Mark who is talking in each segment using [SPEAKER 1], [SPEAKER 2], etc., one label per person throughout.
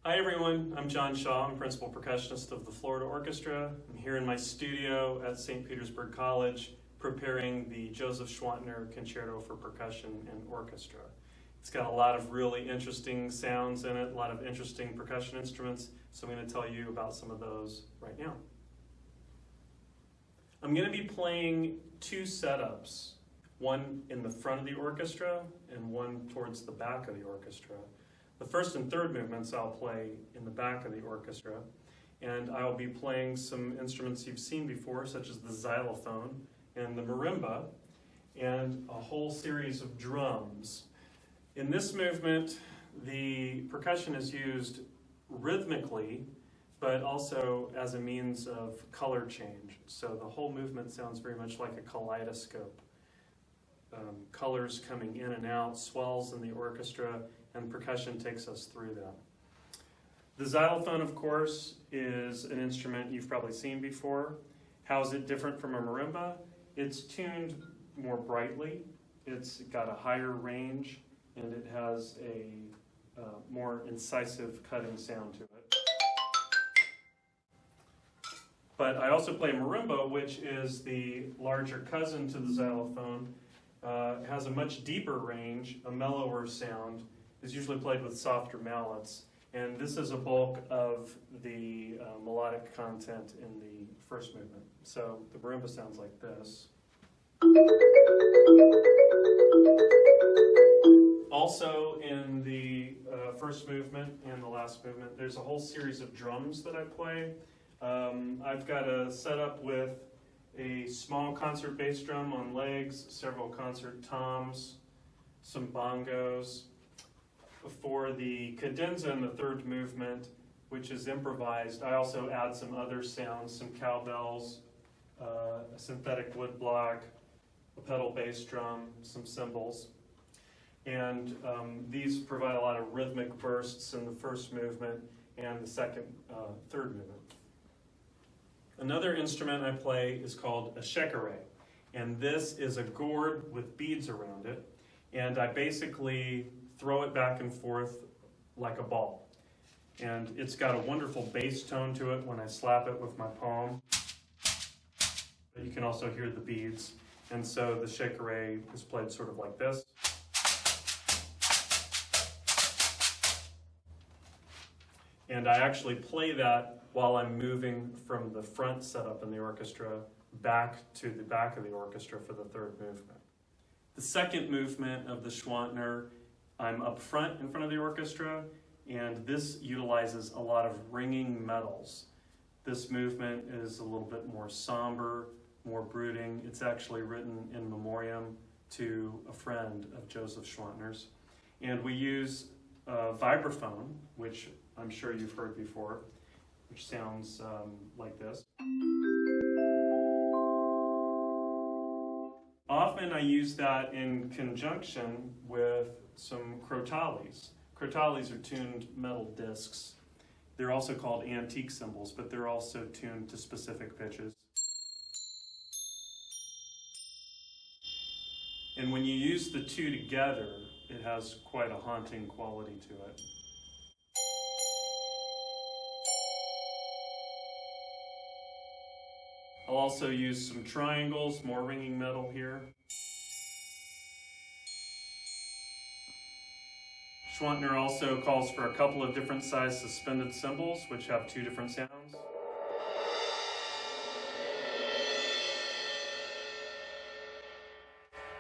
[SPEAKER 1] Hi everyone, I'm John Shaw. I'm principal percussionist of the Florida Orchestra. I'm here in my studio at St. Petersburg College preparing the Joseph Schwantner Concerto for Percussion and Orchestra. It's got a lot of really interesting sounds in it, a lot of interesting percussion instruments, so I'm going to tell you about some of those right now. I'm going to be playing two setups, one in the front of the orchestra and one towards the back of the orchestra. The first and third movements I'll play in the back of the orchestra, and I'll be playing some instruments you've seen before, such as the xylophone and the marimba, and a whole series of drums. In this movement, the percussion is used rhythmically, but also as a means of color change. So the whole movement sounds very much like a kaleidoscope. Colors coming in and out, swells in the orchestra, and percussion takes us through that. The xylophone, of course, is an instrument you've probably seen before. How is it different from a marimba? It's tuned more brightly, it's got a higher range, and it has a more incisive cutting sound to it. But I also play marimba, which is the larger cousin to the xylophone. Has a much deeper range, a mellower sound, is usually played with softer mallets, and this is a bulk of the melodic content in the first movement. So the marimba sounds like this. Also in the first movement and the last movement, there's a whole series of drums that I play. I've got a setup with a small concert bass drum on legs, several concert toms, some bongos. For the cadenza in the third movement, which is improvised, I also add some other sounds, some cowbells, a synthetic wood block, a pedal bass drum, some cymbals. And these provide a lot of rhythmic bursts in the first movement and the third movement. Another instrument I play is called a Chakra, and this is a gourd with beads around it, and I basically throw it back and forth like a ball. And it's got a wonderful bass tone to it when I slap it with my palm. But you can also hear the beads, and so the Chakra is played sort of like this. And I actually play that while I'm moving from the front setup in the orchestra back to the back of the orchestra for the third movement. The second movement of the Schwantner, I'm up front in front of the orchestra, and this utilizes a lot of ringing metals. This movement is a little bit more somber, more brooding. It's actually written in memoriam to a friend of Joseph Schwantner's. And we use a vibraphone, which I'm sure you've heard before, which sounds like this. Often I use that in conjunction with some crotales. Crotales are tuned metal discs. They're also called antique cymbals, but they're also tuned to specific pitches. And when you use the two together, it has quite a haunting quality to it. I'll also use some triangles, more ringing metal here. Schwantner also calls for a couple of different sized suspended cymbals, which have two different sounds.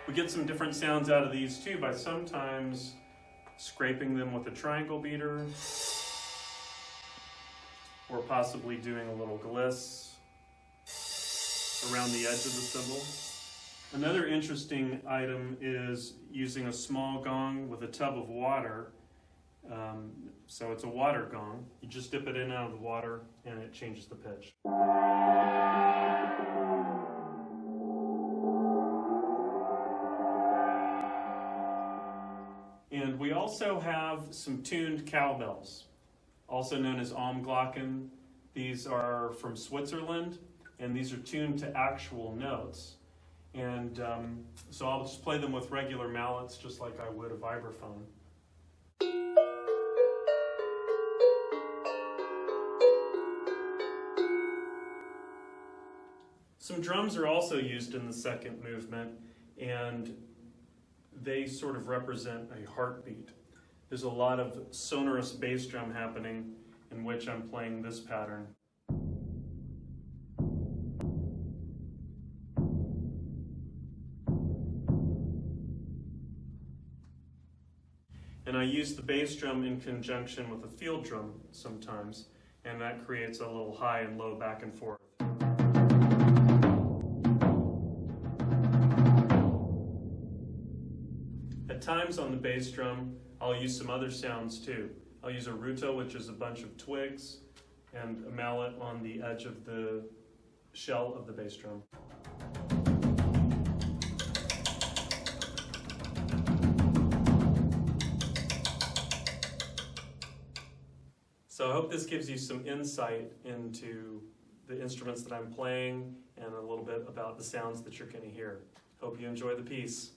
[SPEAKER 1] We get some different sounds out of these too by sometimes scraping them with a triangle beater, or possibly doing a little gliss around the edge of the cymbal. Another interesting item is using a small gong with a tub of water. So it's a water gong. You just dip it in out of the water and it changes the pitch. And we also have some tuned cowbells, also known as Almglocken. These are from Switzerland, and these are tuned to actual notes. And so I'll just play them with regular mallets, just like I would a vibraphone. Some drums are also used in the second movement, and they sort of represent a heartbeat. There's a lot of sonorous bass drum happening in which I'm playing this pattern. And I use the bass drum in conjunction with a field drum sometimes, and that creates a little high and low back and forth. At times on the bass drum, I'll use some other sounds too. I'll use a ruto, which is a bunch of twigs, and a mallet on the edge of the shell of the bass drum. So I hope this gives you some insight into the instruments that I'm playing and a little bit about the sounds that you're going to hear. Hope you enjoy the piece.